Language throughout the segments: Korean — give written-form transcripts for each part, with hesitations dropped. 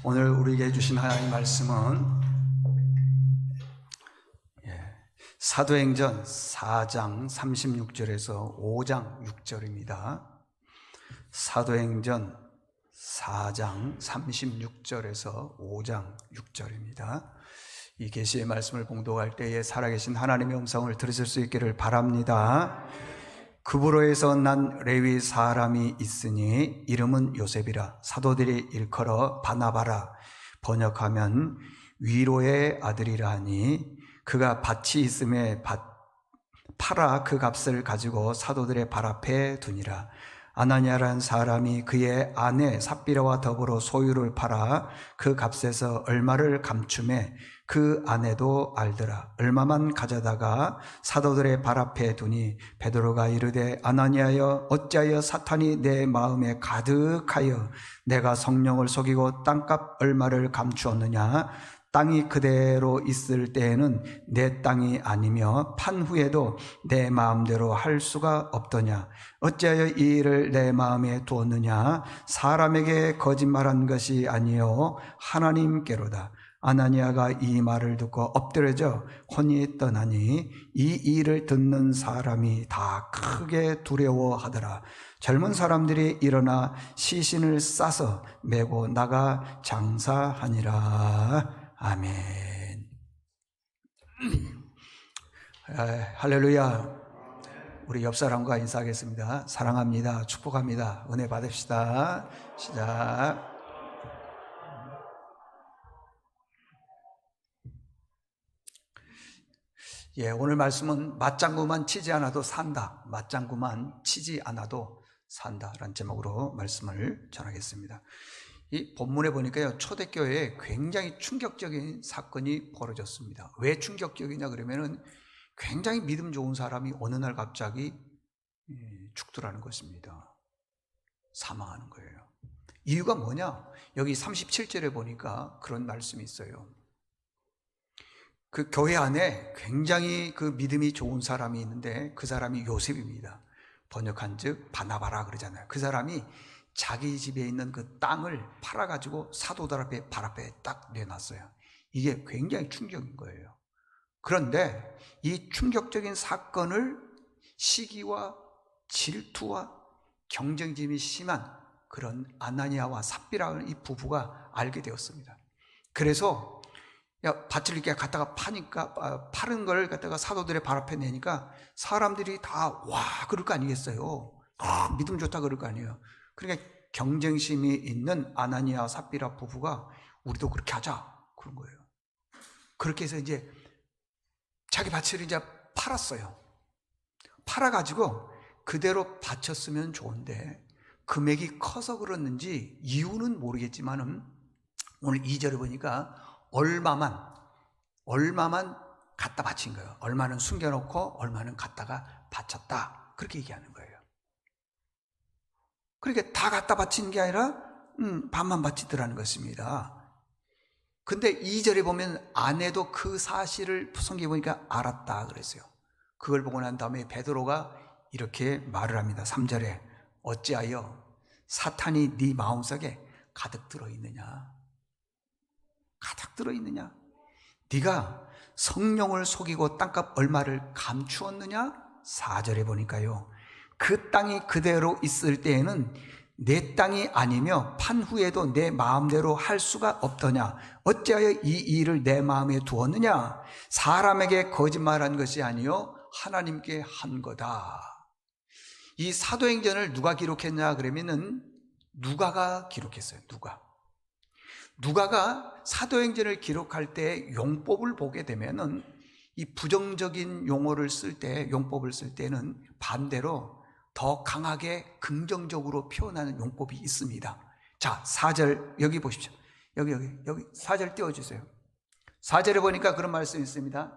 오늘 우리에게 주신 하나님 말씀은 사도행전 4장 36절에서 5장 6절입니다. 사도행전 4장 36절에서 5장 6절입니다. 이 계시의 말씀을 봉독할 때에 살아계신 하나님의 음성을 들으실 수 있기를 바랍니다. 그브로에서 난 레위 사람이 있으니 이름은 요셉이라. 사도들이 일컬어 바나바라. 번역하면 위로의 아들이라 하니 그가 밭이 있음에 팔아 그 값을 가지고 사도들의 발 앞에 두니라. 아나니아라는 사람이 그의 아내 삽비라와 더불어 소유를 팔아 그 값에서 얼마를 감춤해 그 아내도 알더라. 얼마만 가져다가 사도들의 발 앞에 두니 베드로가 이르되 아나니아여 어찌하여 사탄이 내 마음에 가득하여 내가 성령을 속이고 땅값 얼마를 감추었느냐. 땅이 그대로 있을 때에는 내 땅이 아니며 판 후에도 내 마음대로 할 수가 없더냐. 어찌하여 이 일을 내 마음에 두었느냐. 사람에게 거짓말한 것이 아니요 하나님께로다. 아나니아가 이 말을 듣고 엎드려져 혼이 떠나니 이 일을 듣는 사람이 다 크게 두려워하더라. 젊은 사람들이 일어나 시신을 싸서 메고 나가 장사하니라. 아멘. 할렐루야. 우리 옆 사람과 인사하겠습니다. 사랑합니다. 축복합니다. 은혜 받읍시다. 시작. 오늘 말씀은 맞장구만 치지 않아도 산다. 맞장구만 치지 않아도 산다라는 제목으로 말씀을 전하겠습니다. 이 본문에 보니까요, 초대교회에 굉장히 충격적인 사건이 벌어졌습니다. 왜 충격적이냐 그러면은 굉장히 믿음 좋은 사람이 어느 날 갑자기 죽더라는 것입니다. 사망하는 거예요. 이유가 뭐냐? 여기 37절에 보니까 그런 말씀이 있어요. 그 교회 안에 굉장히 그 믿음이 좋은 사람이 있는데 그 사람이 요셉입니다. 번역한 즉 바나바라 그러잖아요. 그 사람이 자기 집에 있는 그 땅을 팔아가지고 사도들 앞에 발 앞에 딱 내놨어요. 이게 굉장히 충격인 거예요. 그런데 이 충격적인 사건을 시기와 질투와 경쟁심이 심한 그런 아나니아와 삽비라는 이 부부가 알게 되었습니다. 그래서 밭을 이렇게 갖다가 파는 걸 갖다가 사도들의 발 앞에 내니까 사람들이 다 와 그럴 거 아니겠어요. 믿음 좋다 그럴 거 아니에요. 그러니까 경쟁심이 있는 아나니아 삽비라 부부가 우리도 그렇게 하자 그런 거예요. 그렇게 해서 이제 자기 밭을 이제 팔았어요. 팔아가지고 그대로 바쳤으면 좋은데 금액이 커서 그렇는지 이유는 모르겠지만은 오늘 2절에 보니까 얼마만 갖다 바친 거예요. 얼마는 숨겨놓고 얼마는 갖다가 바쳤다 그렇게 얘기하는 거예요. 그러니까 다 갖다 바친 게 아니라 반만 바치더라는 것입니다. 근데 2절에 보면 아내도 그 사실을 성경에 보니까 알았다 그랬어요. 그걸 보고 난 다음에 베드로가 이렇게 말을 합니다. 3절에 어찌하여 사탄이 네 마음속에 가득 들어있느냐. 가득 들어있느냐. 네가 성령을 속이고 땅값 얼마를 감추었느냐. 4절에 보니까요, 그 땅이 그대로 있을 때에는 내 땅이 아니며 판 후에도 내 마음대로 할 수가 없더냐. 어찌하여 이 일을 내 마음에 두었느냐. 사람에게 거짓말한 것이 아니요 하나님께 한 거다. 이 사도행전을 누가 기록했냐 그러면은 누가가 기록했어요. 누가가 사도행전을 기록할 때 용법을 보게 되면은 이 부정적인 용어를 쓸 때, 용법을 쓸 때는 반대로 더 강하게 긍정적으로 표현하는 용법이 있습니다. 자, 4절 여기 보십시오. 여기 4절 띄워주세요. 4절에 보니까 그런 말씀이 있습니다.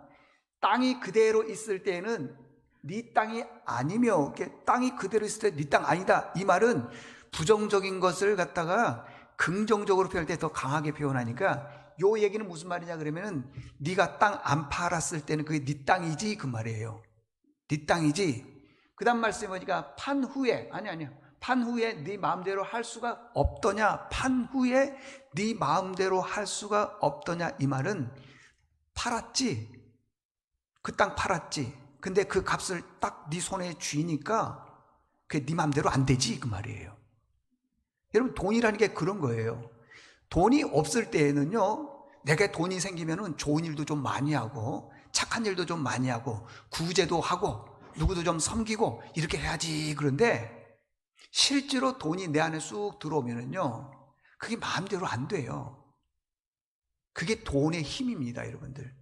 땅이 그대로 있을 때는 네 땅이 아니며, 땅이 그대로 있을 때 네 땅 아니다. 이 말은 부정적인 것을 갖다가 긍정적으로 표현할 때 더 강하게 표현하니까 요 얘기는 무슨 말이냐 그러면은 네가 땅 안 팔았을 때는 그게 네 땅이지 그 말이에요. 네 땅이지. 그 다음 말씀해 보니까 판 후에, 아니야 판 후에 네 마음대로 할 수가 없더냐? 판 후에 네 마음대로 할 수가 없더냐? 이 말은 팔았지. 그 땅 팔았지. 근데 그 값을 딱 네 손에 쥐니까 그게 네 마음대로 안 되지 그 말이에요. 여러분, 돈이라는 게 그런 거예요. 돈이 없을 때에는요, 내게 돈이 생기면은 좋은 일도 좀 많이 하고 착한 일도 좀 많이 하고 구제도 하고 누구도 좀 섬기고 이렇게 해야지. 그런데 실제로 돈이 내 안에 쑥 들어오면은요, 그게 마음대로 안 돼요. 그게 돈의 힘입니다, 여러분들.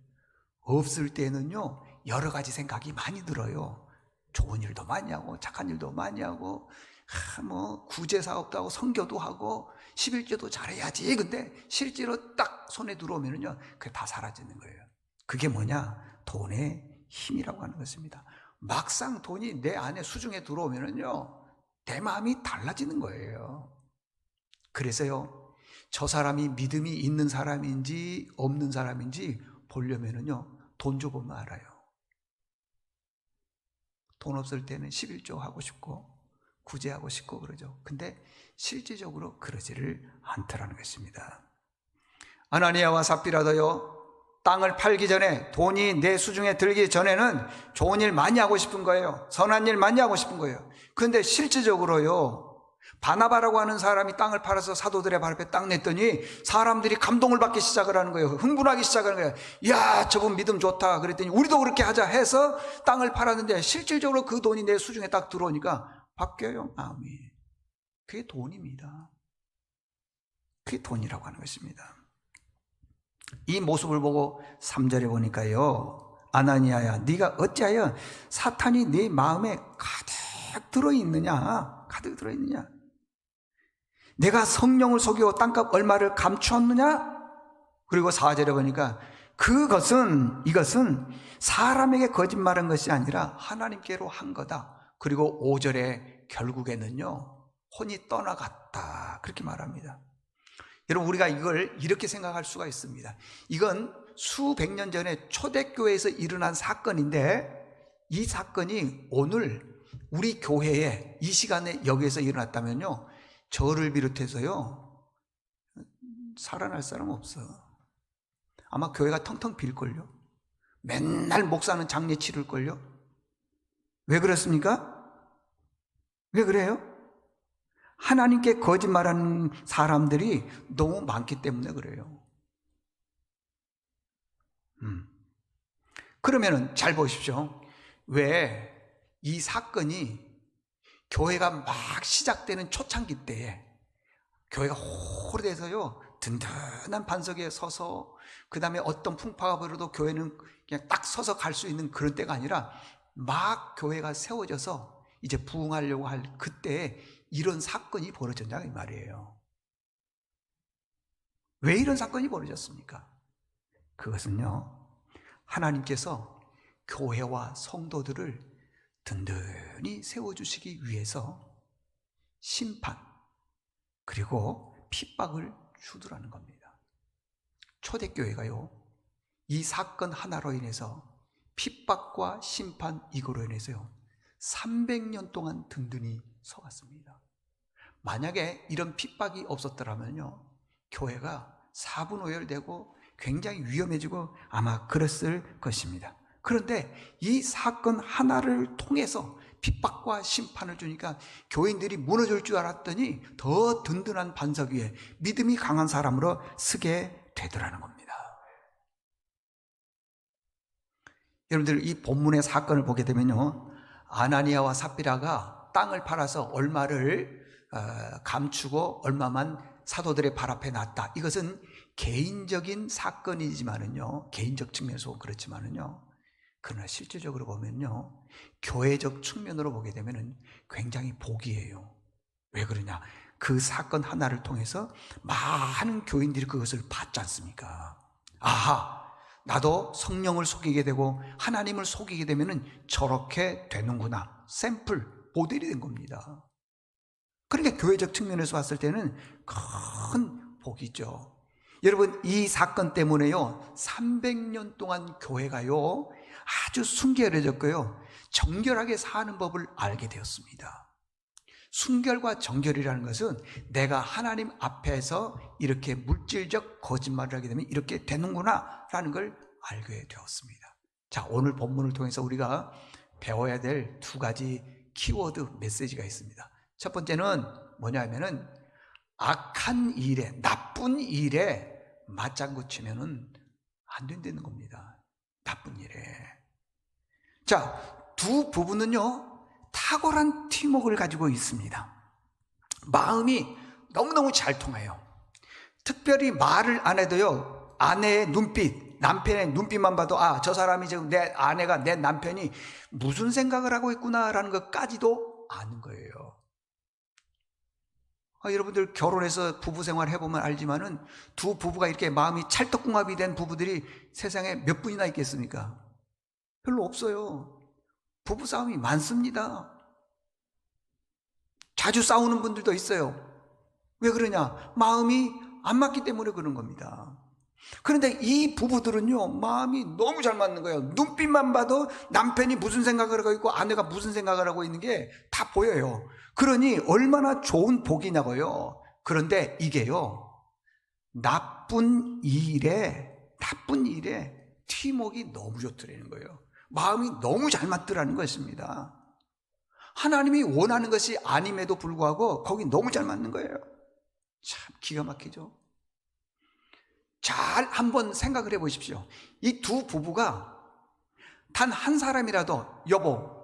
없을 때는요, 여러 가지 생각이 많이 들어요. 좋은 일도 많이 하고 착한 일도 많이 하고 구제 사업도 하고 선교도 하고 11조도 잘해야지. 근데 실제로 딱 손에 들어오면은요, 그게 다 사라지는 거예요. 그게 뭐냐? 돈의 힘이라고 하는 것입니다. 막상 돈이 내 안에 수중에 들어오면은요, 내 마음이 달라지는 거예요. 그래서요, 저 사람이 믿음이 있는 사람인지 없는 사람인지 보려면은요, 돈 줘보면 알아요. 돈 없을 때는 11조 하고 싶고 구제하고 싶고 그러죠. 근데 실질적으로 그러지를 않더라는 것입니다. 아나니아와 삽비라도요, 땅을 팔기 전에, 돈이 내 수중에 들기 전에는 좋은 일 많이 하고 싶은 거예요. 선한 일 많이 하고 싶은 거예요. 그런데 실질적으로요, 바나바라고 하는 사람이 땅을 팔아서 사도들의 발 앞에 딱 냈더니 사람들이 감동을 받기 시작을 하는 거예요. 흥분하기 시작하는 거예요. 야, 저분 믿음 좋다. 그랬더니 우리도 그렇게 하자 해서 땅을 팔았는데 실질적으로 그 돈이 내 수중에 딱 들어오니까 바뀌어요, 마음이. 그게 돈입니다. 그게 돈이라고 하는 것입니다. 이 모습을 보고 3절에 보니까요, 아나니아야, 네가 어찌하여 사탄이 네 마음에 가득 들어있느냐? 가득 들어있느냐? 내가 성령을 속이고 땅값 얼마를 감추었느냐? 그리고 4절에 보니까 이것은 사람에게 거짓말한 것이 아니라 하나님께로 한 거다. 그리고 5절에 결국에는요, 혼이 떠나갔다. 그렇게 말합니다. 여러분, 우리가 이걸 이렇게 생각할 수가 있습니다. 이건 수백 년 전에 초대교회에서 일어난 사건인데, 이 사건이 오늘 우리 교회에 이 시간에 여기에서 일어났다면요, 저를 비롯해서요, 살아날 사람 없어. 아마 교회가 텅텅 빌걸요. 맨날 목사는 장례 치를걸요. 왜 그렇습니까? 왜 그래요? 하나님께 거짓말하는 사람들이 너무 많기 때문에 그래요. 그러면은 잘 보십시오. 왜 이 사건이 교회가 막 시작되는 초창기 때에 교회가 오래돼서요, 든든한 반석에 서서 그 다음에 어떤 풍파가 불어도 교회는 그냥 딱 서서 갈 수 있는 그런 때가 아니라 막 교회가 세워져서 이제 부흥하려고 할 그때에 이런 사건이 벌어졌냐 이 말이에요. 왜 이런 사건이 벌어졌습니까? 그것은요, 하나님께서 교회와 성도들을 든든히 세워주시기 위해서 심판 그리고 핍박을 주더라는 겁니다. 초대교회가요, 이 사건 하나로 인해서 핍박과 심판 이거로 인해서요 300년 동안 든든히 서왔습니다. 만약에 이런 핍박이 없었더라면요, 교회가 사분오열되고 굉장히 위험해지고 아마 그랬을 것입니다. 그런데 이 사건 하나를 통해서 핍박과 심판을 주니까 교인들이 무너질 줄 알았더니 더 든든한 반석 위에 믿음이 강한 사람으로 서게 되더라는 겁니다. 여러분들, 이 본문의 사건을 보게 되면요, 아나니아와 삽비라가 땅을 팔아서 얼마를 감추고 얼마만 사도들의 발 앞에 놨다. 이것은 개인적인 사건이지만은요, 개인적 측면에서 그렇지만은요, 그러나 실질적으로 보면요, 교회적 측면으로 보게 되면은 굉장히 복이에요. 왜 그러냐? 그 사건 하나를 통해서 많은 교인들이 그것을 받지 않습니까? 아하, 나도 성령을 속이게 되고 하나님을 속이게 되면은 저렇게 되는구나. 샘플, 모델이 된 겁니다. 그러니까 교회적 측면에서 봤을 때는 큰 복이죠. 여러분, 이 사건 때문에요 300년 동안 교회가요 아주 순결해졌고요 정결하게 사는 법을 알게 되었습니다. 순결과 정결이라는 것은 내가 하나님 앞에서 이렇게 물질적 거짓말을 하게 되면 이렇게 되는구나 라는 걸 알게 되었습니다. 자, 오늘 본문을 통해서 우리가 배워야 될 두 가지 키워드 메시지가 있습니다. 첫 번째는 뭐냐 하면은 악한 일에, 나쁜 일에 맞장구 치면은 안 된다는 겁니다. 나쁜 일에. 자, 두 부부는요, 탁월한 팀워크를 가지고 있습니다. 마음이 너무너무 잘 통해요. 특별히 말을 안 해도요, 아내의 눈빛, 남편의 눈빛만 봐도 저 사람이 지금 내 아내가, 내 남편이 무슨 생각을 하고 있구나라는 것까지도 아는 거예요. 여러분들 결혼해서 부부 생활 해보면 알지만은 두 부부가 이렇게 마음이 찰떡궁합이 된 부부들이 세상에 몇 분이나 있겠습니까? 별로 없어요. 부부 싸움이 많습니다. 자주 싸우는 분들도 있어요. 왜 그러냐? 마음이 안 맞기 때문에 그런 겁니다. 그런데 이 부부들은요, 마음이 너무 잘 맞는 거예요. 눈빛만 봐도 남편이 무슨 생각을 하고 있고 아내가 무슨 생각을 하고 있는 게 다 보여요. 그러니 얼마나 좋은 복이냐고요. 그런데 이게요, 나쁜 일에 팀워크가 너무 좋더라는 거예요. 마음이 너무 잘 맞더라는 것입니다. 하나님이 원하는 것이 아님에도 불구하고 거기 너무 잘 맞는 거예요. 참 기가 막히죠. 잘 한번 생각을 해 보십시오. 이 두 부부가 단 한 사람이라도 여보,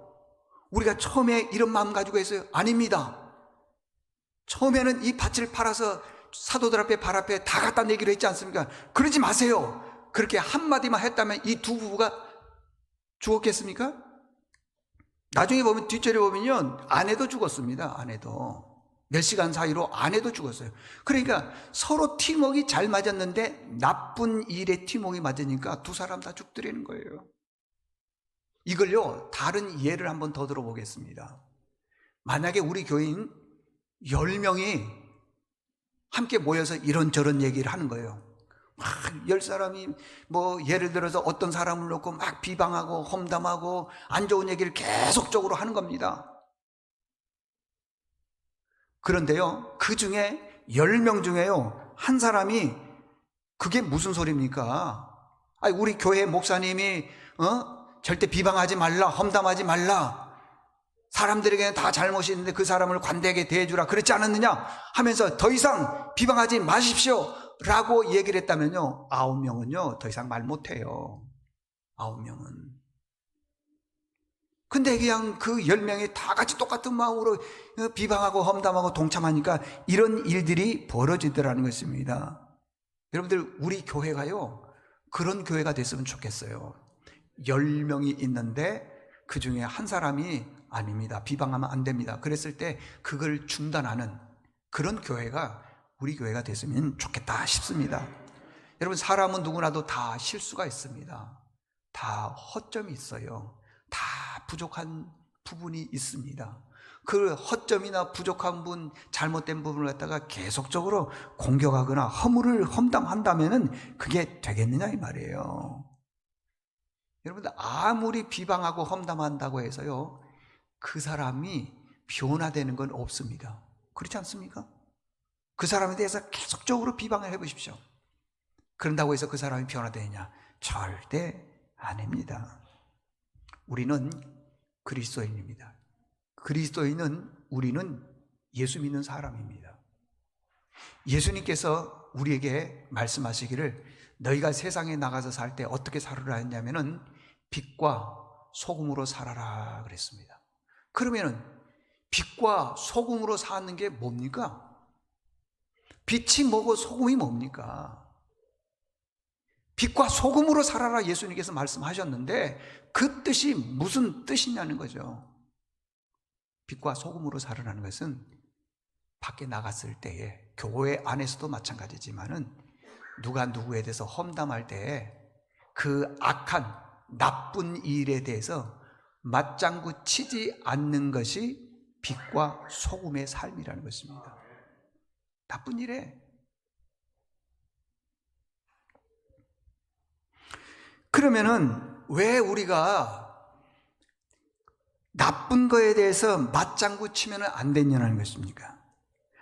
우리가 처음에 이런 마음 가지고 했어요? 아닙니다. 처음에는 이 밭을 팔아서 사도들 앞에 발 앞에 다 갖다 내기로 했지 않습니까? 그러지 마세요. 그렇게 한마디만 했다면 이 두 부부가 죽었겠습니까? 나중에 보면, 뒷절에 보면요, 아내도 죽었습니다. 아내도 몇 시간 사이로 아내도 죽었어요. 그러니까 서로 팀워크가 잘 맞았는데 나쁜 일에 팀워크가 맞으니까 두 사람 다 죽더라는 거예요. 이걸요, 다른 예를 한번 더 들어보겠습니다. 만약에 우리 교인 10명이 함께 모여서 이런저런 얘기를 하는 거예요. 막 10사람이 예를 들어서 어떤 사람을 놓고 막 비방하고 험담하고 안 좋은 얘기를 계속적으로 하는 겁니다. 그런데요, 그 중에 10명 중에요, 한 사람이 그게 무슨 소리입니까? 우리 교회 목사님이 절대 비방하지 말라, 험담하지 말라, 사람들에게는 다 잘못이 있는데 그 사람을 관대하게 대해주라 그랬지 않았느냐 하면서 더 이상 비방하지 마십시오 라고 얘기를 했다면요, 9명은요 더 이상 말 못해요. 9명은. 근데 그냥 그 10명이 다 같이 똑같은 마음으로 비방하고 험담하고 동참하니까 이런 일들이 벌어지더라는 것입니다. 여러분들, 우리 교회가요, 그런 교회가 됐으면 좋겠어요. 10명이 있는데 그 중에 한 사람이 아닙니다, 비방하면 안 됩니다, 그랬을 때 그걸 중단하는 그런 교회가 우리 교회가 됐으면 좋겠다 싶습니다. 여러분, 사람은 누구나도 다 실수가 있습니다. 다 허점이 있어요. 다 부족한 부분이 있습니다. 그 허점이나 부족한 부분, 잘못된 부분을 갖다가 계속적으로 공격하거나 험담한다면은 그게 되겠느냐 이 말이에요. 여러분들, 아무리 비방하고 험담한다고 해서요, 그 사람이 변화되는 건 없습니다. 그렇지 않습니까? 그 사람에 대해서 계속적으로 비방을 해보십시오. 그런다고 해서 그 사람이 변화되느냐? 절대 아닙니다. 우리는 그리스도인입니다. 그리스도인은, 우리는 예수 믿는 사람입니다. 예수님께서 우리에게 말씀하시기를 너희가 세상에 나가서 살 때 어떻게 살으라 했냐면은 빛과 소금으로 살아라 그랬습니다. 그러면은 빛과 소금으로 사는 게 뭡니까? 빛이 뭐고 소금이 뭡니까? 빛과 소금으로 살아라 예수님께서 말씀하셨는데 그 뜻이 무슨 뜻이냐는 거죠. 빛과 소금으로 살아라는 것은 밖에 나갔을 때에, 교회 안에서도 마찬가지지만은 누가 누구에 대해서 험담할 때에 그 악한 나쁜 일에 대해서 맞장구 치지 않는 것이 빛과 소금의 삶이라는 것입니다. 나쁜 일에. 그러면은 왜 우리가 나쁜 거에 대해서 맞장구 치면 안 되냐는 것입니까?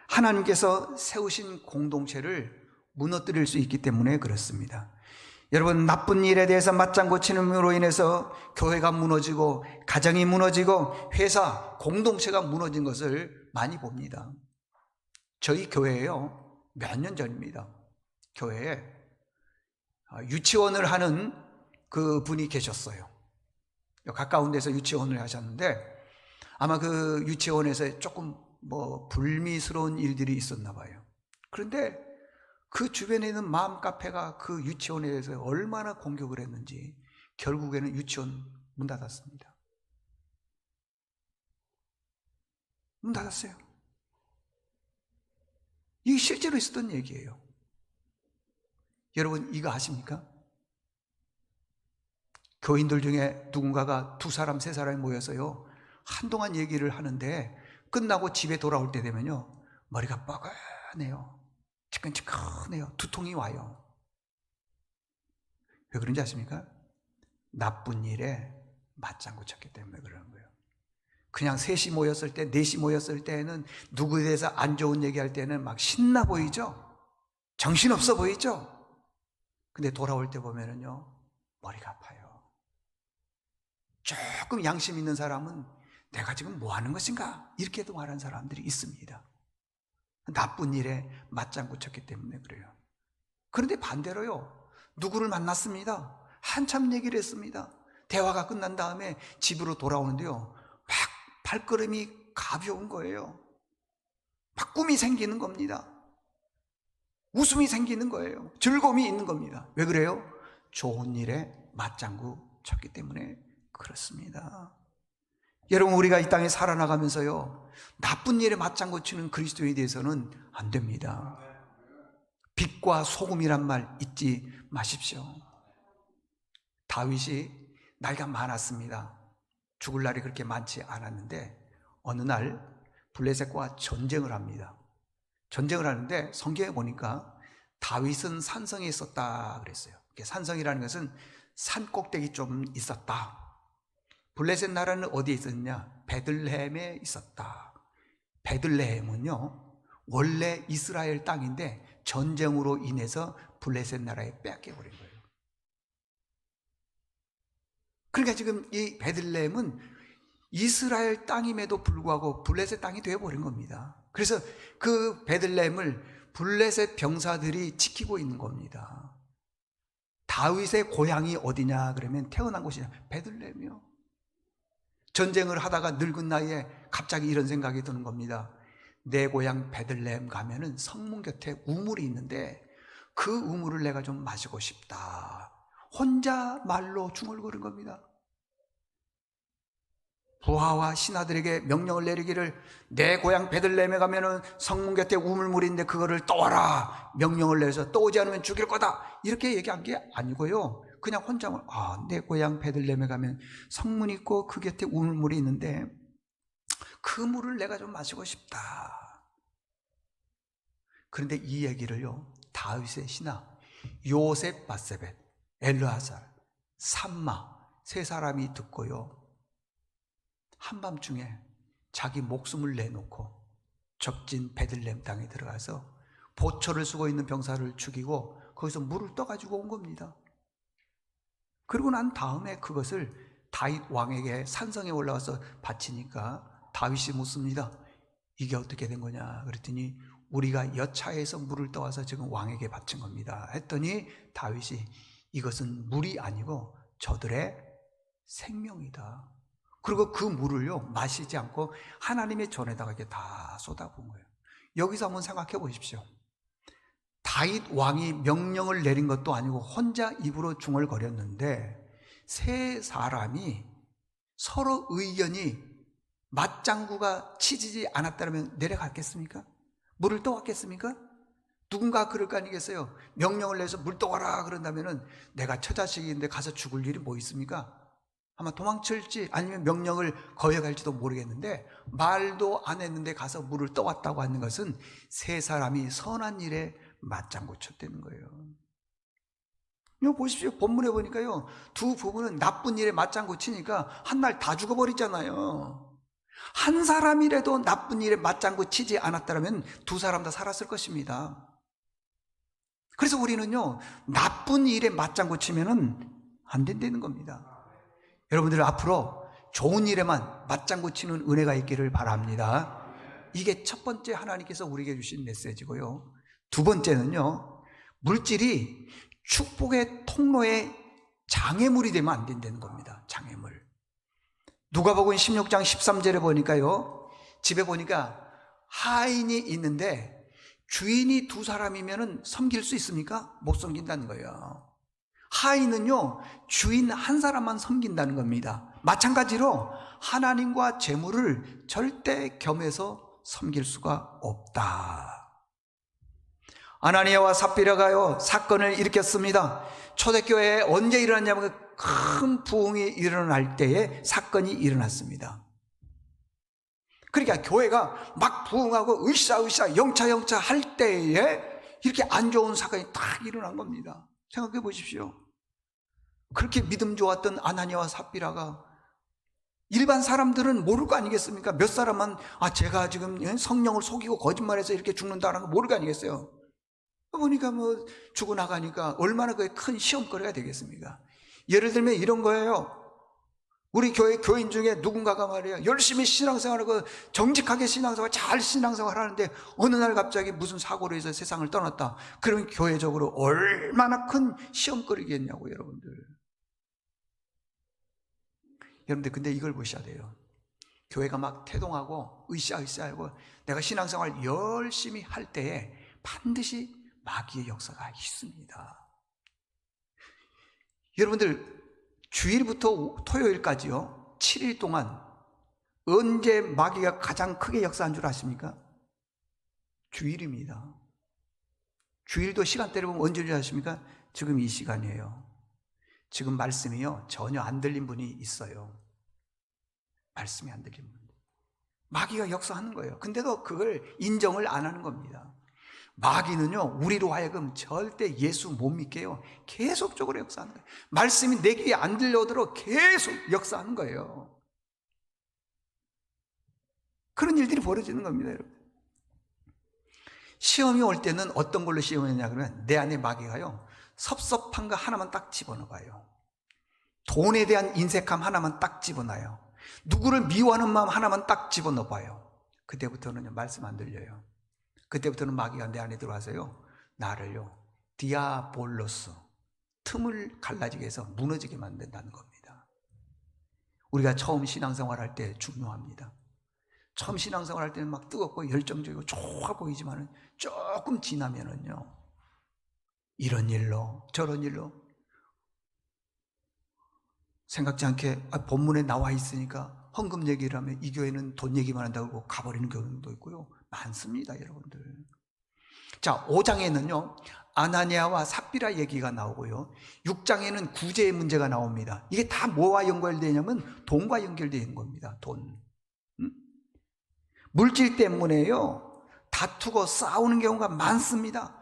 하나님께서 세우신 공동체를 무너뜨릴 수 있기 때문에 그렇습니다. 여러분, 나쁜 일에 대해서 맞장구 치는으로 인해서 교회가 무너지고 가정이 무너지고 회사, 공동체가 무너진 것을 많이 봅니다. 저희 교회에요, 몇 년 전입니다. 교회에 유치원을 하는 그 분이 계셨어요. 가까운 데서 유치원을 하셨는데 아마 그 유치원에서 조금 불미스러운 일들이 있었나 봐요. 그런데 그 주변에 있는 맘카페가 그 유치원에 대해서 얼마나 공격을 했는지 결국에는 유치원 문 닫았습니다. 문 닫았어요. 이게 실제로 있었던 얘기예요. 여러분, 이거 아십니까? 교인들 중에 누군가가 2사람, 3사람이 모여서요, 한동안 얘기를 하는데 끝나고 집에 돌아올 때 되면요, 머리가 뻐근해요. 지끈지끈해요. 두통이 와요. 왜 그런지 아십니까? 나쁜 일에 맞장구 쳤기 때문에 그러는 거예요. 그냥 3시 모였을 때, 4시 모였을 때는 누구에 대해서 안 좋은 얘기할 때는 막 신나 보이죠? 정신없어 보이죠? 근데 돌아올 때 보면은요, 머리가 아파요. 조금 양심 있는 사람은 내가 지금 뭐 하는 것인가? 이렇게도 말하는 사람들이 있습니다. 나쁜 일에 맞장구 쳤기 때문에 그래요. 그런데 반대로요, 누구를 만났습니다. 한참 얘기를 했습니다. 대화가 끝난 다음에 집으로 돌아오는데요, 막 발걸음이 가벼운 거예요. 막 꿈이 생기는 겁니다. 웃음이 생기는 거예요. 즐거움이 있는 겁니다. 왜 그래요? 좋은 일에 맞장구 쳤기 때문에 그렇습니다. 여러분, 우리가 이 땅에 살아나가면서요, 나쁜 일에 맞장구 치는 그리스도인에 대해서는 안 됩니다. 빛과 소금이란 말 잊지 마십시오. 다윗이 나이가 많았습니다. 죽을 날이 그렇게 많지 않았는데 어느 날 블레셋과 전쟁을 합니다. 전쟁을 하는데 성경에 보니까 다윗은 산성에 있었다 그랬어요. 산성이라는 것은 산 꼭대기 좀 있었다. 블레셋 나라는 어디에 있었냐? 베들레헴에 있었다. 베들레헴은요, 원래 이스라엘 땅인데 전쟁으로 인해서 블레셋 나라에 뺏겨버린 거예요. 그러니까 지금 이 베들레헴은 이스라엘 땅임에도 불구하고 블레셋 땅이 되어버린 겁니다. 그래서 그 베들레헴을 블레셋 병사들이 지키고 있는 겁니다. 다윗의 고향이 어디냐 그러면 태어난 곳이냐? 베들레헴이요. 전쟁을 하다가 늙은 나이에 갑자기 이런 생각이 드는 겁니다. 내 고향 베들레헴 가면은 성문 곁에 우물이 있는데 그 우물을 내가 좀 마시고 싶다. 혼자 말로 중얼거린 겁니다. 부하와 신하들에게 명령을 내리기를, 내 고향 베들레헴에 가면은 성문 곁에 우물물이 있는데 그거를 떠와라. 명령을 내서 떠오지 않으면 죽일 거다. 이렇게 얘기한 게 아니고요, 그냥 혼자 내 고향 베들레헴에 가면 성문 있고 그 곁에 우물물이 있는데 그 물을 내가 좀 마시고 싶다. 그런데 이 얘기를요, 다윗의 신하 요셉 바세벳, 엘르아살, 삼마 3사람이 듣고요, 한밤중에 자기 목숨을 내놓고 적진 베들레헴 땅에 들어가서 보초를 쓰고 있는 병사를 죽이고 거기서 물을 떠가지고 온 겁니다. 그리고 난 다음에 그것을 다윗 왕에게 산성에 올라와서 바치니까 다윗이 묻습니다. 이게 어떻게 된 거냐 그랬더니 우리가 여차에서 물을 떠와서 지금 왕에게 바친 겁니다 했더니 다윗이 이것은 물이 아니고 저들의 생명이다. 그리고 그 물을요 마시지 않고 하나님의 전에다가 이렇게 다 쏟아부은 거예요. 여기서 한번 생각해 보십시오. 다윗 왕이 명령을 내린 것도 아니고 혼자 입으로 중얼거렸는데 3사람이 서로 의견이 맞장구가 치지지 않았다면 내려갔겠습니까? 물을 떠왔겠습니까? 누군가 그럴 거 아니겠어요? 명령을 내서 물 떠와라 그런다면 내가 처자식인데 가서 죽을 일이 뭐 있습니까? 아마 도망칠지 아니면 명령을 거역할지도 모르겠는데 말도 안 했는데 가서 물을 떠왔다고 하는 것은 3사람이 선한 일에 맞장구 쳤다는 거예요. 이거 보십시오. 본문에 보니까요, 두 부부는 나쁜 일에 맞장구 치니까 한 날 다 죽어버리잖아요. 한 사람이라도 나쁜 일에 맞장구 치지 않았다면 두 사람 다 살았을 것입니다. 그래서 우리는요, 나쁜 일에 맞장구 치면은 안 된다는 겁니다. 여러분들 앞으로 좋은 일에만 맞장구 치는 은혜가 있기를 바랍니다. 이게 첫 번째 하나님께서 우리에게 주신 메시지고요. 두 번째는요, 물질이 축복의 통로에 장애물이 되면 안 된다는 겁니다. 장애물. 누가복음 16장 13절에 보니까요, 집에 보니까 하인이 있는데 주인이 두 사람이면 섬길 수 있습니까? 못 섬긴다는 거예요. 하인은요, 주인 한 사람만 섬긴다는 겁니다. 마찬가지로 하나님과 재물을 절대 겸해서 섬길 수가 없다. 아나니아와 삽비라가요, 사건을 일으켰습니다. 초대교회에 언제 일어났냐면 큰 부흥이 일어날 때에 사건이 일어났습니다. 그러니까 교회가 막 부흥하고 으쌰으쌰 영차 할 때에 이렇게 안 좋은 사건이 딱 일어난 겁니다. 생각해 보십시오. 그렇게 믿음 좋았던 아나니아와 삽비라가 일반 사람들은 모를 거 아니겠습니까? 몇 사람만 제가 지금 성령을 속이고 거짓말해서 이렇게 죽는다는 거 모를 거 아니겠어요? 보니까 뭐 죽어나가니까 얼마나 그게 큰 시험거리가 되겠습니까? 예를 들면 이런 거예요. 우리 교회 교인 중에 누군가가 말이에요, 열심히 신앙생활하고 정직하게 신앙생활, 잘 신앙생활 하는데 어느 날 갑자기 무슨 사고로 해서 세상을 떠났다. 그러면 교회적으로 얼마나 큰 시험거리겠냐고, 여러분들. 여러분들 근데 이걸 보셔야 돼요. 교회가 막 태동하고 으쌰으쌰하고 내가 신앙생활 열심히 할 때에 반드시 마귀의 역사가 있습니다. 여러분들 주일부터 토요일까지요, 7일 동안 언제 마귀가 가장 크게 역사한 줄 아십니까? 주일입니다. 주일도 시간대를 보면 언제인 줄 아십니까? 지금 이 시간이에요. 지금 말씀이요, 전혀 안 들린 분이 있어요. 말씀이 안 들린 분. 마귀가 역사하는 거예요. 근데도 그걸 인정을 안 하는 겁니다. 마귀는요, 우리로 하여금 절대 예수 못 믿게요, 계속적으로 역사하는 거예요. 말씀이 내 귀에 안 들려오도록 계속 역사하는 거예요. 그런 일들이 벌어지는 겁니다, 여러분. 시험이 올 때는 어떤 걸로 시험이냐 그러면 내 안에 마귀가요, 섭섭한 거 하나만 딱 집어넣어봐요. 돈에 대한 인색함 하나만 딱 집어넣어요. 누구를 미워하는 마음 하나만 딱 집어넣어봐요. 그때부터는 말씀 안 들려요. 그때부터는 마귀가 내 안에 들어와서요, 나를요, 디아볼로스, 틈을 갈라지게 해서 무너지게 만든다는 겁니다. 우리가 처음 신앙생활 할 때 중요합니다. 처음 신앙생활 할 때는 막 뜨겁고 열정적이고 좋아 보이지만 조금 지나면은요, 이런 일로 저런 일로 생각지 않게 본문에 나와 있으니까 헌금 얘기를 하면 이 교회는 돈 얘기만 한다고 가버리는 경우도 있고요, 많습니다, 여러분들. 자, 5장에는요 아나니아와 삽비라 얘기가 나오고요, 6장에는 구제의 문제가 나옵니다. 이게 다 뭐와 연결되냐면 돈과 연결되는 겁니다. 돈. 물질 때문에요 다투고 싸우는 경우가 많습니다.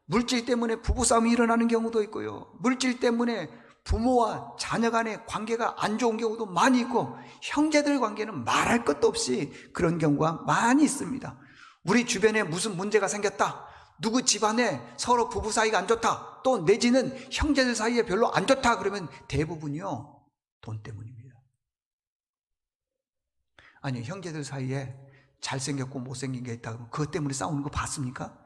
물질 때문에 부부싸움이 일어나는 경우도 있고요, 물질 때문에 부모와 자녀 간의 관계가 안 좋은 경우도 많이 있고, 형제들 관계는 말할 것도 없이 그런 경우가 많이 있습니다. 우리 주변에 무슨 문제가 생겼다, 누구 집안에 서로 부부 사이가 안 좋다, 또 내지는 형제들 사이에 별로 안 좋다, 그러면 대부분이요 돈 때문입니다. 아니, 형제들 사이에 잘생겼고 못생긴 게 있다 그러면 그것 때문에 싸우는 거 봤습니까?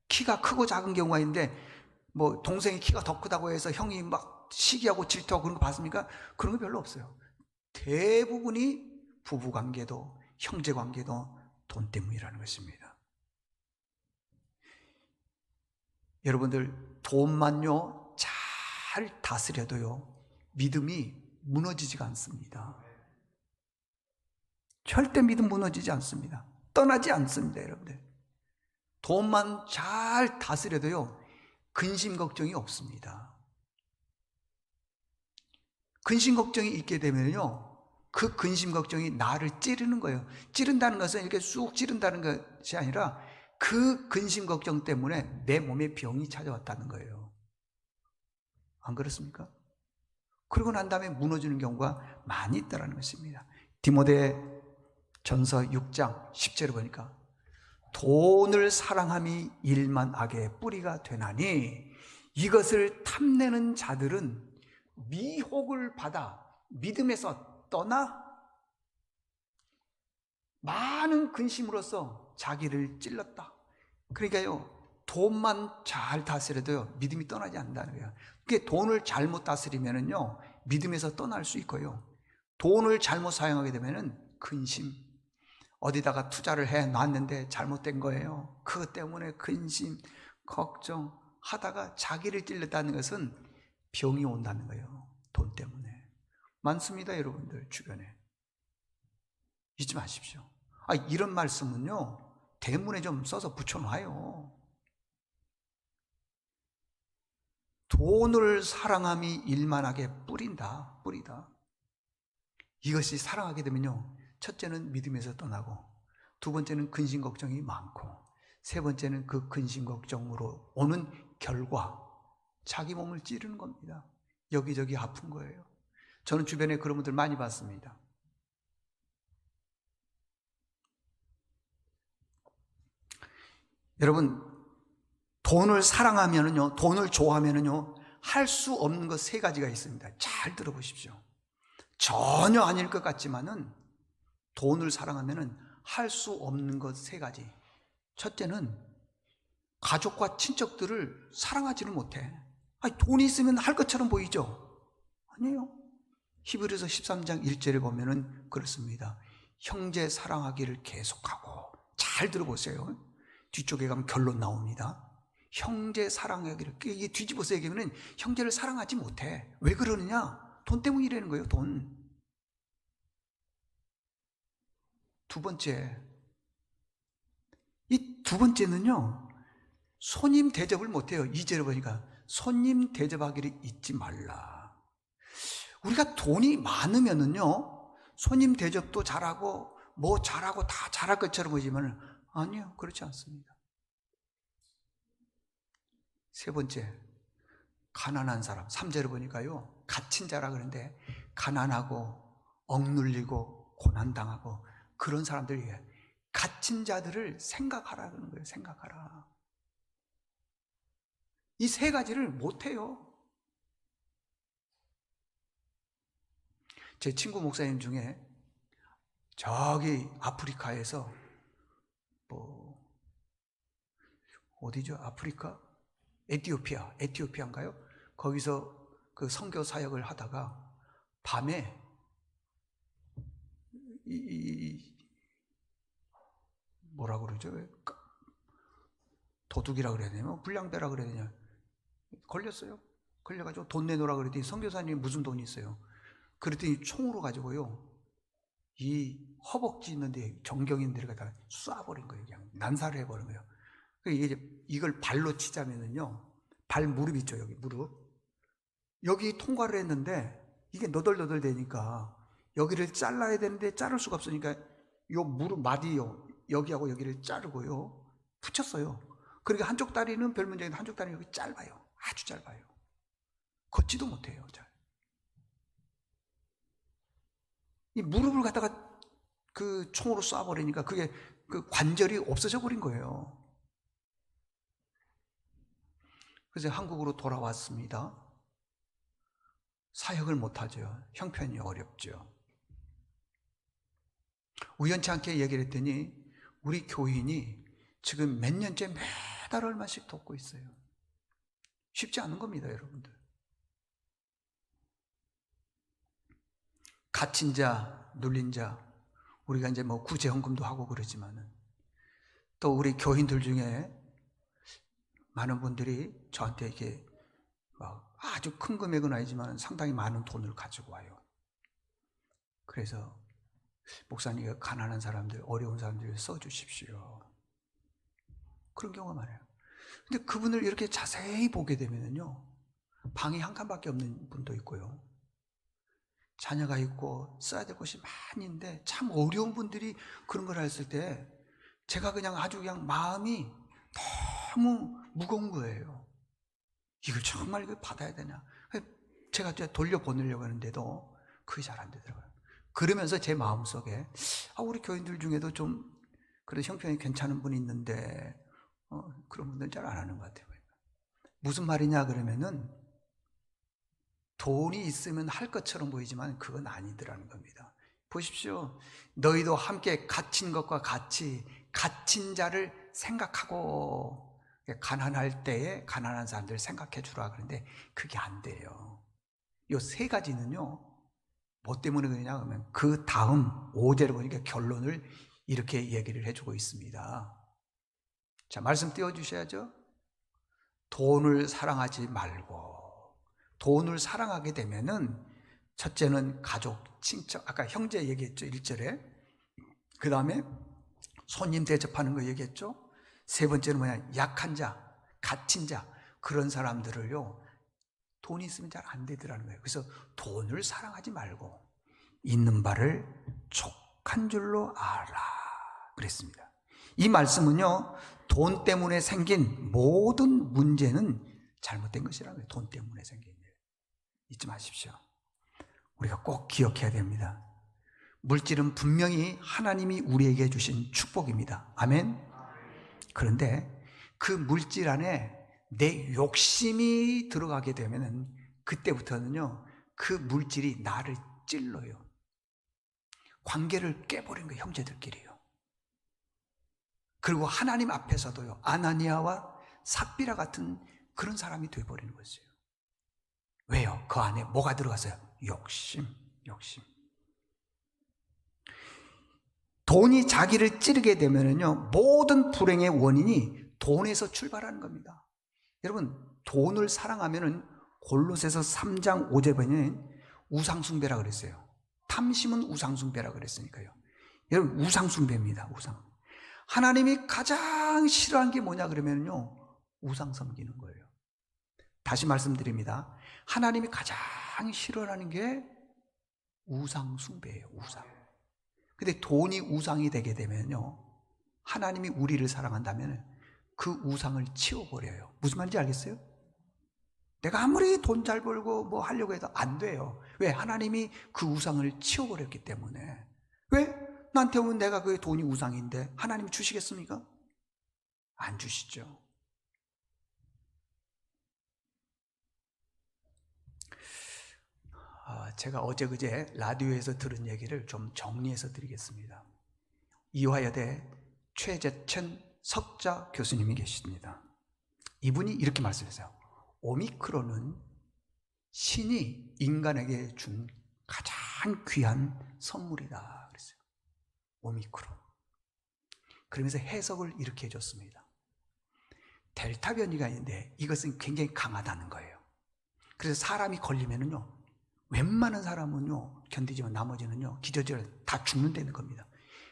키가 크고 작은 경우가 있는데 뭐 동생이 키가 더 크다고 해서 형이 막 시기하고 질투하고 그런 거 봤습니까? 그런 거 별로 없어요. 대부분이 부부관계도 형제관계도 돈 때문이라는 것입니다. 여러분들, 돈만요 잘 다스려도요 믿음이 무너지지가 않습니다. 절대 믿음 무너지지 않습니다. 떠나지 않습니다, 여러분들. 돈만 잘 다스려도요 근심 걱정이 없습니다. 근심 걱정이 있게 되면요 그 근심 걱정이 나를 찌르는 거예요. 찌른다는 것은 이렇게 쑥 찌른다는 것이 아니라 그 근심 걱정 때문에 내 몸에 병이 찾아왔다는 거예요. 안 그렇습니까? 그러고 난 다음에 무너지는 경우가 많이 있다는 것입니다. 디모데 전서 6장 10절을 보니까 돈을 사랑함이 일만 악의 뿌리가 되나니 이것을 탐내는 자들은 미혹을 받아 믿음에서 떠나 많은 근심으로써 자기를 찔렀다. 그러니까요, 돈만 잘 다스려도요, 믿음이 떠나지 않는다는 거예요. 그게 돈을 잘못 다스리면은요, 믿음에서 떠날 수 있고요. 돈을 잘못 사용하게 되면은 근심, 어디다가 투자를 해 놨는데 잘못된 거예요. 그것 때문에 근심, 걱정 하다가 자기를 찔렸다는 것은 병이 온다는 거예요. 돈 때문에. 많습니다, 여러분들 주변에. 잊지 마십시오. 이런 말씀은요, 대문에 좀 써서 붙여놔요. 돈을 사랑함이 일만하게 뿌리다. 이것이 사랑하게 되면요, 첫째는 믿음에서 떠나고, 두 번째는 근심 걱정이 많고, 세 번째는 그 근심 걱정으로 오는 결과, 자기 몸을 찌르는 겁니다. 여기저기 아픈 거예요. 저는 주변에 그런 분들 많이 봤습니다. 여러분, 돈을 사랑하면은요, 돈을 좋아하면은요, 할 수 없는 것 세 가지가 있습니다. 잘 들어보십시오. 전혀 아닐 것 같지만은 돈을 사랑하면은 할 수 없는 것 세 가지. 첫째는 가족과 친척들을 사랑하지를 못해. 돈이 있으면 할 것처럼 보이죠? 아니에요. 히브리서 13장 1절에 보면은 그렇습니다. 형제 사랑하기를 계속하고. 잘 들어보세요. 뒤쪽에 가면 결론 나옵니다. 형제 사랑하기를, 이게 뒤집어서 얘기하면 형제를 사랑하지 못해. 왜 그러느냐? 돈 때문이라는 거예요. 돈. 두 번째, 이 두 번째는요, 손님 대접을 못해요. 2절에 보니까 손님 대접하기를 잊지 말라. 우리가 돈이 많으면은요, 손님 대접도 잘하고 뭐 잘하고 다 잘할 것처럼 보이지만 아니요, 그렇지 않습니다. 세 번째, 가난한 사람. 3절에 보니까요, 갇힌 자라 그러는데 가난하고 억눌리고 고난당하고 그런 사람들이 갇힌 자들을 생각하라 그러는 거예요. 생각하라. 이 세 가지를 못해요. 제 친구 목사님 중에 저기 아프리카에서 어디죠? 아프리카? 에티오피아인가요? 거기서 그 선교 사역을 하다가 밤에 뭐라고 그러죠? 도둑이라 그래야 되나? 불량배라 그래야 되냐? 걸렸어요. 걸려가지고 돈 내놓으라 그랬더니 선교사님이 무슨 돈이 있어요? 그랬더니 총으로 가지고요, 이 허벅지 있는데 정경인들을 갖다가 쏴버린 거예요. 그냥 난사를 해버린 거예요. 이걸 발로 치자면은요, 발 무릎 있죠, 여기 무릎. 여기 통과를 했는데 이게 너덜너덜 되니까 여기를 잘라야 되는데 자를 수가 없으니까 요 무릎 마디요, 여기하고 여기를 자르고요, 붙였어요. 그러니까 한쪽 다리는 별 문제인데 한쪽 다리는 여기 짧아요. 아주 짧아요. 걷지도 못해요. 잘. 이 무릎을 갖다가 그 총으로 쏴버리니까 그게 그 관절이 없어져 버린 거예요. 그래서 한국으로 돌아왔습니다. 사역을 못하죠. 형편이 어렵죠. 우연치 않게 얘기를 했더니 우리 교인이 지금 몇 년째 매달 얼마씩 돕고 있어요. 쉽지 않은 겁니다, 여러분들. 갇힌 자, 눌린 자, 우리가 이제 뭐 구제헌금도 하고 그러지만은 또 우리 교인들 중에 많은 분들이 저한테 이렇게 막 아주 큰 금액은 아니지만 상당히 많은 돈을 가지고 와요. 그래서 목사님, 가난한 사람들, 어려운 사람들 써주십시오. 그런 경우가 많아요. 근데 그분을 이렇게 자세히 보게 되면요, 방이 한 칸밖에 없는 분도 있고요, 자녀가 있고 써야 될 것이 많이 있는데 참 어려운 분들이 그런 걸 했을 때 제가 그냥 아주 그냥 마음이 너무 무거운 거예요. 이걸 정말 이걸 받아야 되냐. 제가 돌려보내려고 하는데도 그게 잘 안 되더라고요. 그러면서 제 마음속에 우리 교인들 중에도 좀 그래도 형편이 괜찮은 분이 있는데 그런 분들은 잘 안 하는 것 같아요. 무슨 말이냐 그러면은 돈이 있으면 할 것처럼 보이지만 그건 아니더라는 겁니다. 보십시오. 너희도 함께 갇힌 것과 같이 갇힌 자를 생각하고 가난할 때에 가난한 사람들 생각해 주라 그러는데 그게 안 돼요. 이 세 가지는요, 뭐 때문에 그러냐 하면 그 다음 5절을 보니까 결론을 이렇게 얘기를 해주고 있습니다. 자, 말씀 띄워주셔야죠. 돈을 사랑하지 말고, 돈을 사랑하게 되면은 첫째는 가족, 친척, 아까 형제 얘기했죠, 1절에. 그 다음에 손님 대접하는 거 얘기했죠. 세 번째는 뭐냐, 약한 자, 갇힌 자, 그런 사람들을요, 돈이 있으면 잘 안 되더라는 거예요. 그래서 돈을 사랑하지 말고 있는 바를 족한 줄로 알아 그랬습니다. 이 말씀은요, 돈 때문에 생긴 모든 문제는 잘못된 것이라는 거예요. 돈 때문에 생긴 일 잊지 마십시오. 우리가 꼭 기억해야 됩니다. 물질은 분명히 하나님이 우리에게 주신 축복입니다. 아멘. 그런데 그 물질 안에 내 욕심이 들어가게 되면은 그때부터는요, 그 물질이 나를 찔러요. 관계를 깨버린 거예요, 형제들끼리요. 그리고 하나님 앞에서도요, 아나니아와 삽비라 같은 그런 사람이 되어버리는 거죠. 왜요? 그 안에 뭐가 들어갔어요? 욕심. 돈이 자기를 찌르게 되면은요, 모든 불행의 원인이 돈에서 출발하는 겁니다. 여러분, 돈을 사랑하면은 골로새서 3장 5절 보면 우상숭배라 그랬어요. 탐심은 우상숭배라 그랬으니까요. 여러분, 우상숭배입니다. 우상. 하나님이 가장 싫어하는 게 뭐냐 그러면요, 우상 섬기는 거예요. 다시 말씀드립니다. 하나님이 가장 싫어하는 게 우상숭배예요. 우상. 근데 돈이 우상이 되게 되면요, 하나님이 우리를 사랑한다면 그 우상을 치워버려요. 무슨 말인지 알겠어요? 내가 아무리 돈 잘 벌고 뭐 하려고 해도 안 돼요. 왜? 하나님이 그 우상을 치워버렸기 때문에. 왜? 나한테 오면 내가 그게 돈이 우상인데 하나님이 주시겠습니까? 안 주시죠. 제가 어제 그제 라디오에서 들은 얘기를 좀 정리해서 드리겠습니다. 이화여대 최재천 석자 교수님이 계십니다. 이분이 이렇게 말씀하세요. 오미크론은 신이 인간에게 준 가장 귀한 선물이다 그랬어요. 오미크론. 그러면서 해석을 이렇게 해줬습니다. 델타 변이가 있는데 이것은 굉장히 강하다는 거예요. 그래서 사람이 걸리면은요, 웬만한 사람은요 견디지만 나머지는요 기저질 다 죽는다는 겁니다.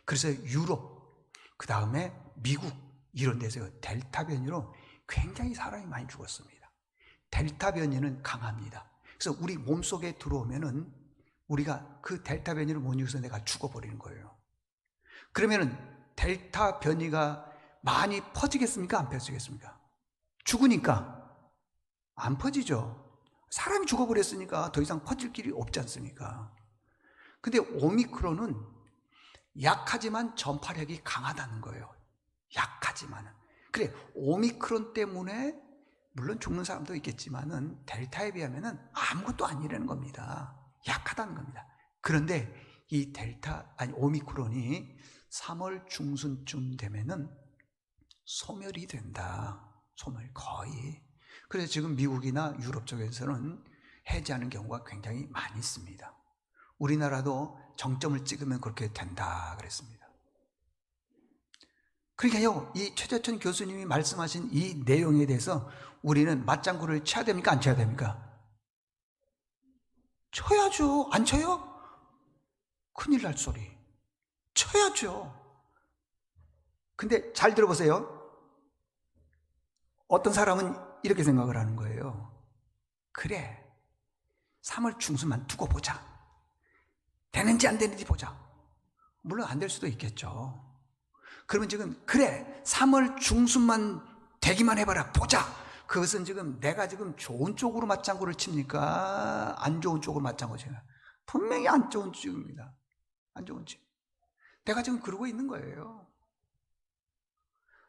그래서 유럽, 그 다음에 미국 이런 데서 델타 변이로 굉장히 사람이 많이 죽었습니다. 델타 변이는 강합니다. 그래서 우리 몸속에 들어오면은 우리가 그 델타 변이를 못 이겨서 내가 죽어버리는 거예요. 그러면은 델타 변이가 많이 퍼지겠습니까? 안 퍼지겠습니까? 죽으니까 안 퍼지죠. 사람이 죽어버렸으니까 더 이상 퍼질 길이 없지 않습니까? 근데 오미크론은 약하지만 전파력이 강하다는 거예요. 약하지만은. 그래, 오미크론 때문에 물론 죽는 사람도 있겠지만은 델타에 비하면은 아무것도 아니라는 겁니다. 약하다는 겁니다. 그런데 이 오미크론이 3월 중순쯤 되면은 소멸이 된다. 소멸 거의. 그래서 지금 미국이나 유럽 쪽에서는 해제하는 경우가 굉장히 많이 있습니다. 우리나라도 정점을 찍으면 그렇게 된다 그랬습니다. 그러니까요, 이 최재천 교수님이 말씀하신 이 내용에 대해서 우리는 맞장구를 쳐야 됩니까? 안 쳐야 됩니까? 쳐야죠. 안 쳐요? 큰일 날 소리. 쳐야죠. 근데 잘 들어보세요. 어떤 사람은 이렇게 생각을 하는 거예요. 그래, 3월 중순만 두고 보자. 되는지 안 되는지 보자. 물론 안 될 수도 있겠죠. 그러면 지금 그래, 3월 중순만 되기만 해봐라, 보자. 그것은 지금 내가 지금 좋은 쪽으로 맞장구를 칩니까? 안 좋은 쪽으로 맞장구 쳐요? 분명히 안 좋은 쪽입니다. 안 좋은 쪽. 내가 지금 그러고 있는 거예요.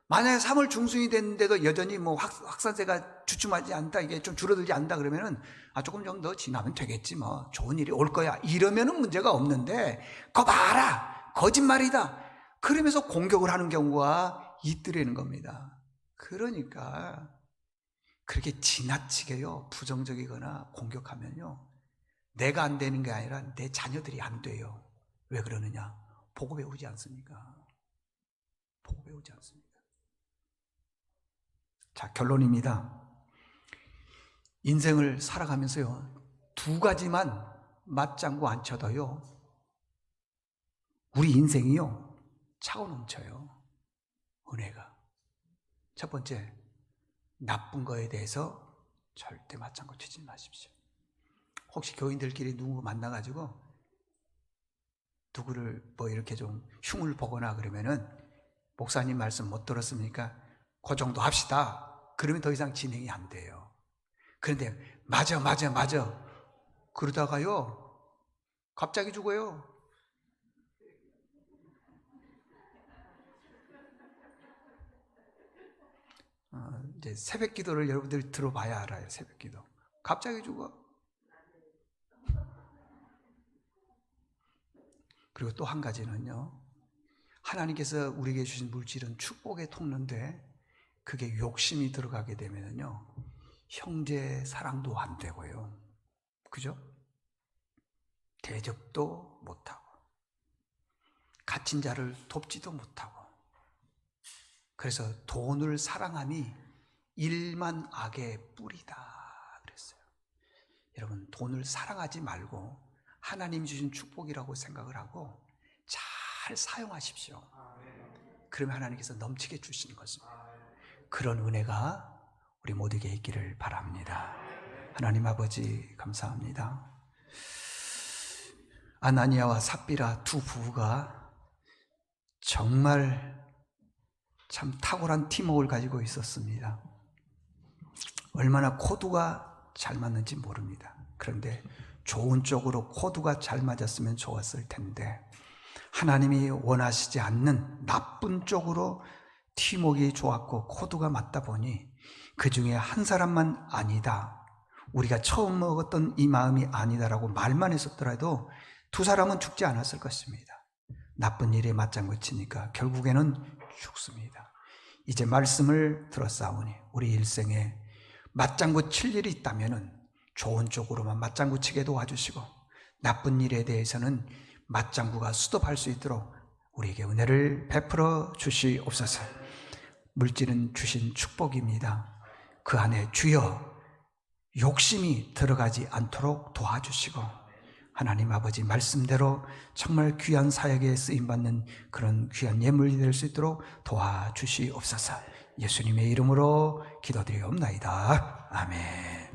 만약에 3월 중순이 됐는데도 여전히 뭐 확산세가 주춤하지 않다, 이게 좀 줄어들지 않다 그러면은 조금 좀 더 지나면 되겠지, 뭐 좋은 일이 올 거야, 이러면은 문제가 없는데, 거 봐라, 거짓말이다, 그러면서 공격을 하는 경우가 있더라는 겁니다. 그러니까 그렇게 지나치게요 부정적이거나 공격하면요, 내가 안 되는 게 아니라 내 자녀들이 안 돼요. 왜 그러느냐? 보고 배우지 않습니까? 보고 배우지 않습니까? 자, 결론입니다. 인생을 살아가면서요, 두 가지만 맞장구 안 쳐도요, 우리 인생이요 차고 넘쳐요. 은혜가. 첫 번째, 나쁜 거에 대해서 절대 맞장구 치지 마십시오. 혹시 교인들끼리 누구 만나가지고 누구를 뭐 이렇게 좀 흉을 보거나 그러면은, 목사님 말씀 못 들었습니까? 그 정도 합시다. 그러면 더 이상 진행이 안 돼요. 그런데 맞아 그러다가요 갑자기 죽어요. 이제 새벽 기도를 여러분들이 들어봐야 알아요. 새벽 기도. 갑자기 죽어. 그리고 또 한 가지는요, 하나님께서 우리에게 주신 물질은 축복의 통로인데, 그게 욕심이 들어가게 되면요, 형제 사랑도 안 되고요, 그죠? 대접도 못하고, 갇힌 자를 돕지도 못하고, 그래서 돈을 사랑함이 일만 악의 뿌리다 그랬어요. 여러분, 돈을 사랑하지 말고 하나님이 주신 축복이라고 생각을 하고 잘 사용하십시오. 그러면 하나님께서 넘치게 주시는 것입니다. 그런 은혜가 우리 모두에게 있기를 바랍니다. 하나님 아버지 감사합니다. 아나니아와 삽비라 두 부부가 정말 참 탁월한 팀워크를 가지고 있었습니다. 얼마나 코드가 잘 맞는지 모릅니다. 그런데 좋은 쪽으로 코드가 잘 맞았으면 좋았을 텐데, 하나님이 원하시지 않는 나쁜 쪽으로 팀워크가 좋았고 코드가 맞다 보니 그 중에 한 사람만 아니다, 우리가 처음 먹었던 이 마음이 아니다라고 말만 했었더라도 두 사람은 죽지 않았을 것입니다. 나쁜 일에 맞장구 치니까 결국에는 죽습니다. 이제 말씀을 들었사오니 우리 일생에 맞장구 칠 일이 있다면 좋은 쪽으로만 맞장구 치게 도와주시고, 나쁜 일에 대해서는 맞장구가 스톱할 수 있도록 우리에게 은혜를 베풀어 주시옵소서. 물질은 주신 축복입니다. 그 안에 주여 욕심이 들어가지 않도록 도와주시고, 하나님 아버지 말씀대로 정말 귀한 사역에 쓰임받는 그런 귀한 예물이 될 수 있도록 도와주시옵소서. 예수님의 이름으로 기도드리옵나이다. 아멘.